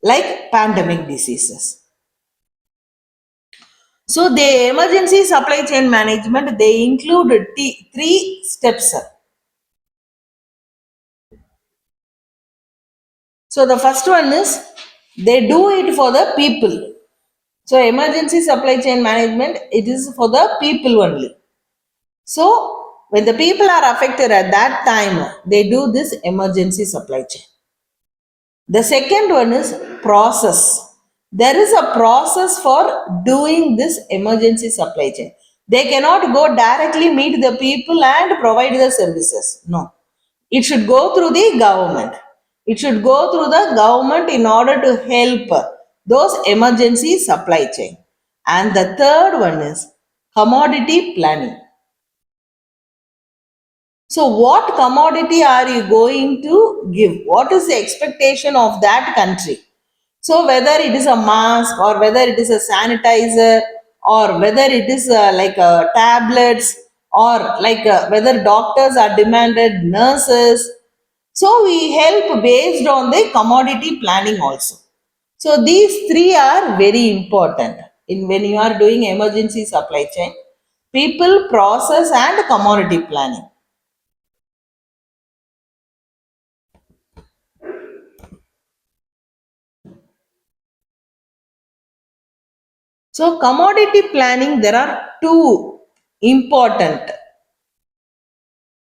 like pandemic diseases. So the emergency supply chain management, they include three steps. So the first one is they do it for the people. So emergency supply chain management, it is for the people only. So when the people are affected at that time, they do this emergency supply chain. The second one is process. There is a process for doing this emergency supply chain. They cannot go directly meet the people and provide the services. No. It should go through the government. It should go through the government in order to help those emergency supply chain. And the third one is commodity planning. So, what commodity are you going to give? What is the expectation of that country? So, whether it is a mask or whether it is a sanitizer or whether it is tablets or whether doctors are demanded, nurses. So, we help based on the commodity planning also. So, these three are very important in when you are doing emergency supply chain: people, process, and commodity planning. So, commodity planning, there are important,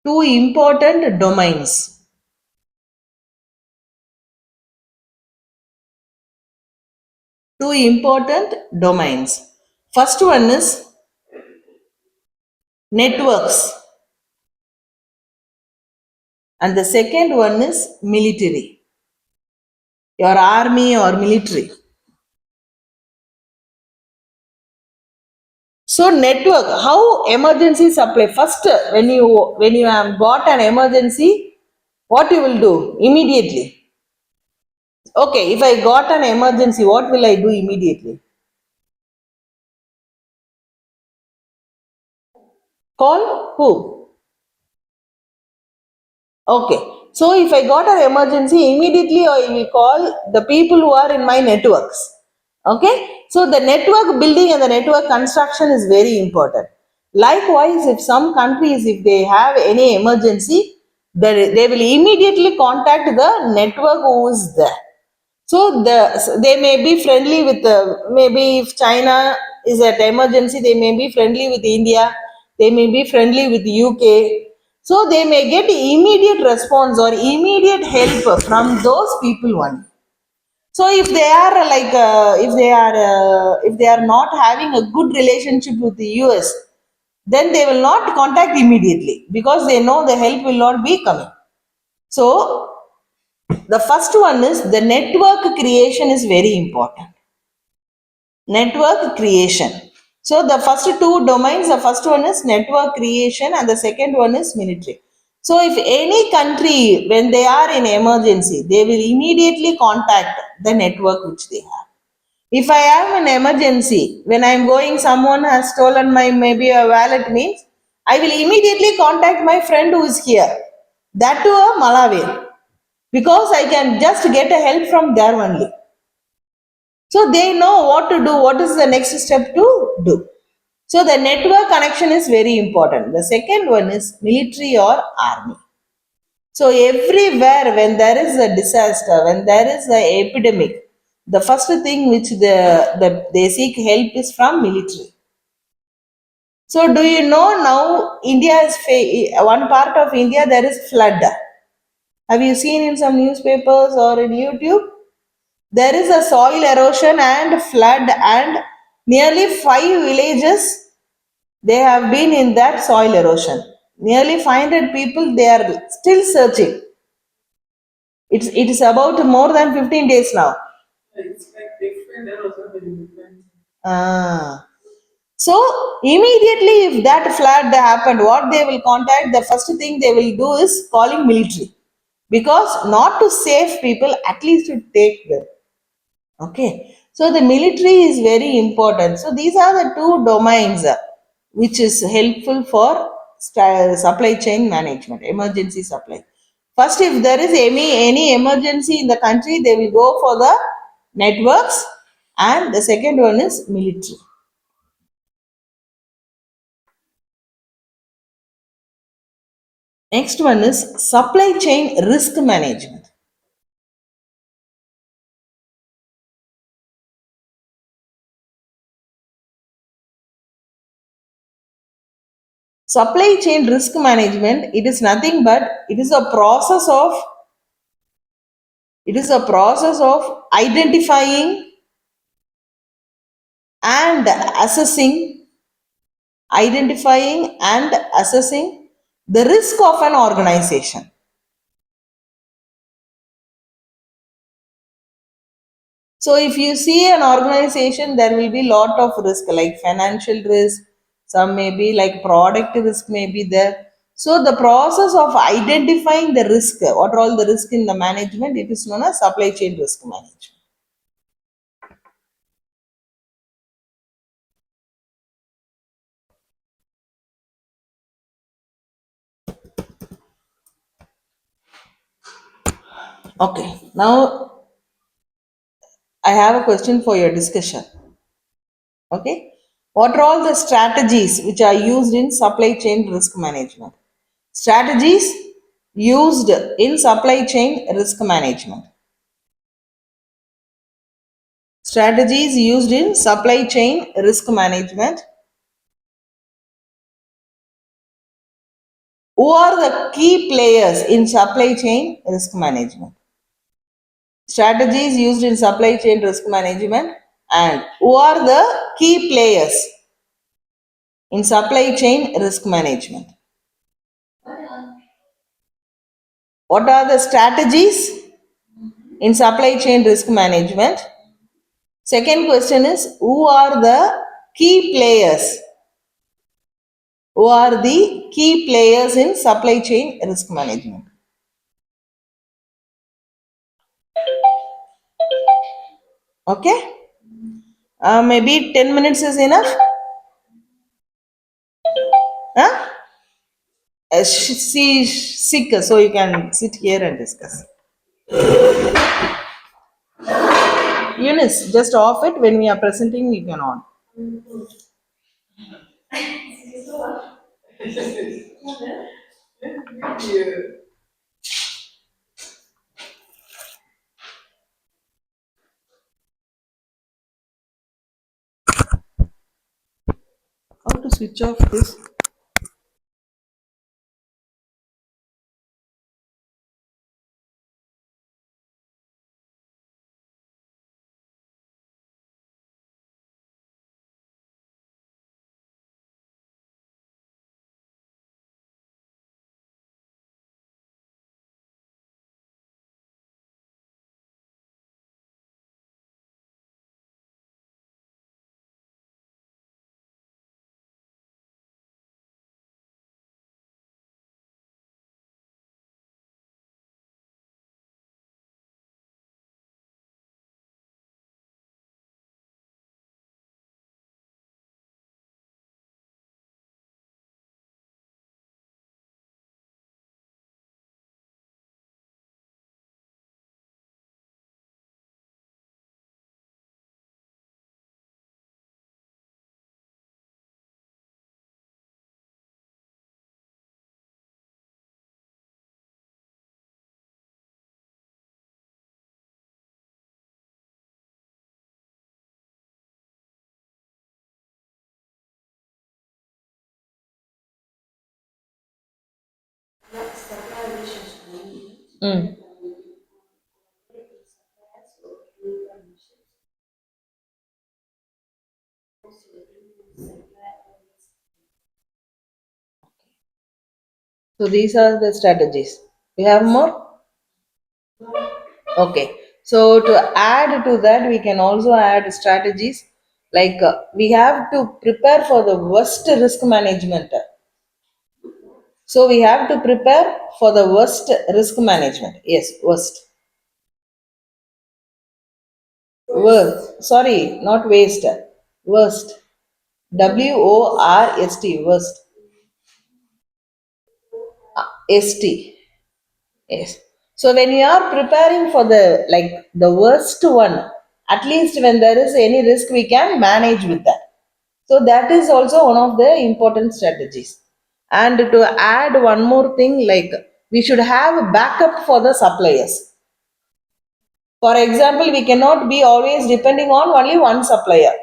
two important domains. Two important domains. First one is networks, and the second one is military, your army or military. So, network, how emergency supply? First, when you have got an emergency, what you will do immediately? Okay, if I got an emergency, what will I do immediately? Call who? Okay. So if I got an emergency, immediately I will call the people who are in my networks. Okay. So the network building and the network construction is very important. Likewise, if some countries, if they have any emergency, they will immediately contact the network who is there. So they may be friendly with maybe if China is at emergency, they may be friendly with India, they may be friendly with UK. So they may get immediate response or immediate help from those people only. So if they are if they are not having a good relationship with the US, then they will not contact immediately because they know the help will not be coming. So the first one is the network creation is very important. Network creation. So the first two domains, the first one is network creation and the second one is military. So if any country, when they are in emergency, they will immediately contact the network which they have. If I am in emergency, when I am going, someone has stolen my maybe a wallet means, I will immediately contact my friend who is here. That to a Malawi because I can just get a help from there only. So they know what to do, what is the next step to do. So the network connection is very important. The second one is military or army. So everywhere when there is a disaster, when there is an epidemic, the first thing which they seek help is from military. So do you know now India is one part of India there is flood. Have you seen in some newspapers or in YouTube? There is a soil erosion and flood, and nearly 5 villages they have been in that soil erosion. Nearly 500 people they are still searching. It is about more than 15 days now. Ah. So immediately if that flood happened, what they will contact, the first thing they will do is calling military. Because not to save people, at least to take them. Okay, so the military is very important. So these are the two domains which is helpful for supply chain management, emergency supply. First, if there is any emergency in the country, they will go for the networks, and the second one is military. Next one is supply chain risk management. Supply chain risk management, it is nothing but it is a process of and assessing identifying and assessing the risk of an organization. So if you see an organization, there will be lot of risk like financial risk, some may be like product risk may be there. So the process of identifying the risk, what are all the risk in the management, it is known as supply chain risk management. Okay, now I have a question for your discussion. Okay, what are all the strategies which are used in supply chain risk management? Strategies used in supply chain risk management. Strategies used in supply chain risk management. Who are the key players in supply chain risk management? Strategies used in supply chain risk management, and who are the key players in supply chain risk management? What are the strategies in supply chain risk management? Second question is who are the key players? Who are the key players in supply chain risk management? Okay, maybe 10 minutes is enough. Huh? She's sick, so you can sit here and discuss. Eunice, just off it when we are presenting, you can on. How to switch off this? Mm. So these are the strategies. We have more? Okay. So to add to that, we can also add strategies like we have to prepare for the worst risk management. So we have to prepare for the worst risk management. Yes, worst. Worst. Sorry, not waste. Worst. WORST. Worst. ST. Yes. So when you are preparing for the like the worst one, At least when there is any risk, we can manage with that. So that is also one of the important strategies. And to add one more thing, like we should have a backup for the suppliers. For example, we cannot be always depending on only one supplier.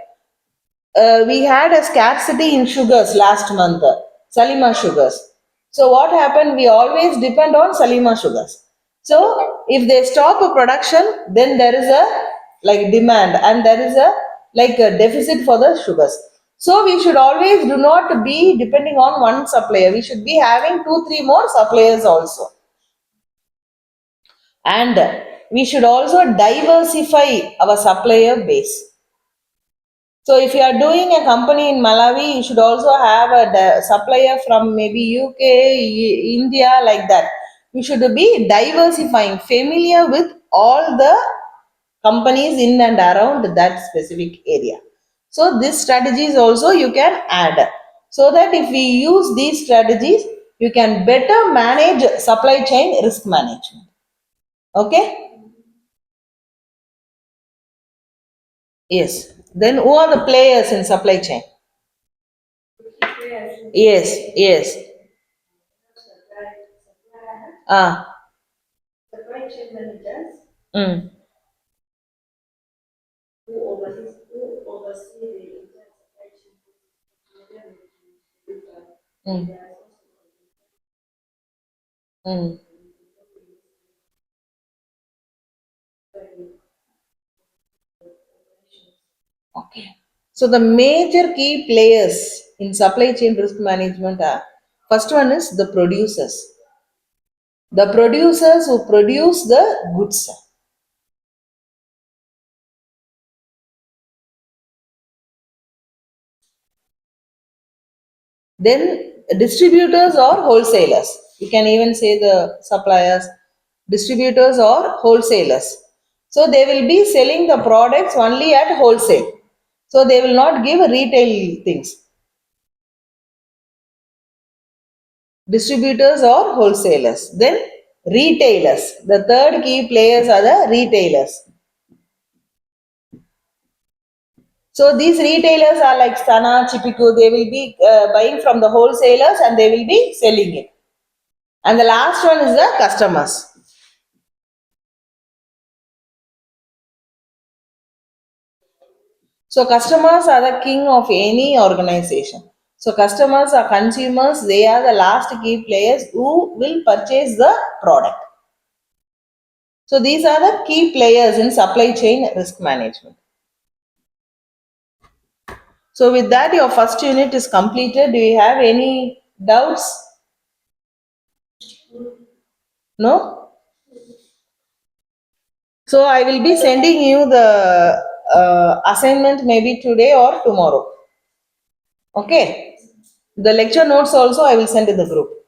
We had a scarcity in sugars last month, Salima sugars. So what happened? We always depend on Salima sugars. So if they stop a production, then there is a like demand and there is a like a deficit for the sugars. So we should always do not be depending on one supplier. We should be having two, three more suppliers also. And we should also diversify our supplier base. So if you are doing a company in Malawi, you should also have a supplier from maybe UK, India, like that. You should be diversifying, familiar with all the companies in and around that specific area. So this strategies also you can add. So that if we use these strategies, you can better manage supply chain risk management. Okay? Yes. Then who are the players in supply chain? Yes, yes. Ah. Mm, mm, mm. Okay. So the major key players in supply chain risk management are, first one is the producers. The producers who produce the goods. Then distributors or wholesalers. You can even say the suppliers, distributors or wholesalers. So they will be selling the products only at wholesale. So they will not give retail things. Distributors or wholesalers. Then retailers. The third key players are the retailers. So these retailers are like Sana, Chipiku. They will be buying from the wholesalers and they will be selling it. And the last one is the customers. So customers are the king of any organization. So customers are consumers. They are the last key players who will purchase the product. So these are the key players in supply chain risk management. So with that, your first unit is completed. Do you have any doubts? No? So I will be sending you the assignment maybe today or tomorrow. Okay? The lecture notes also I will send in the group.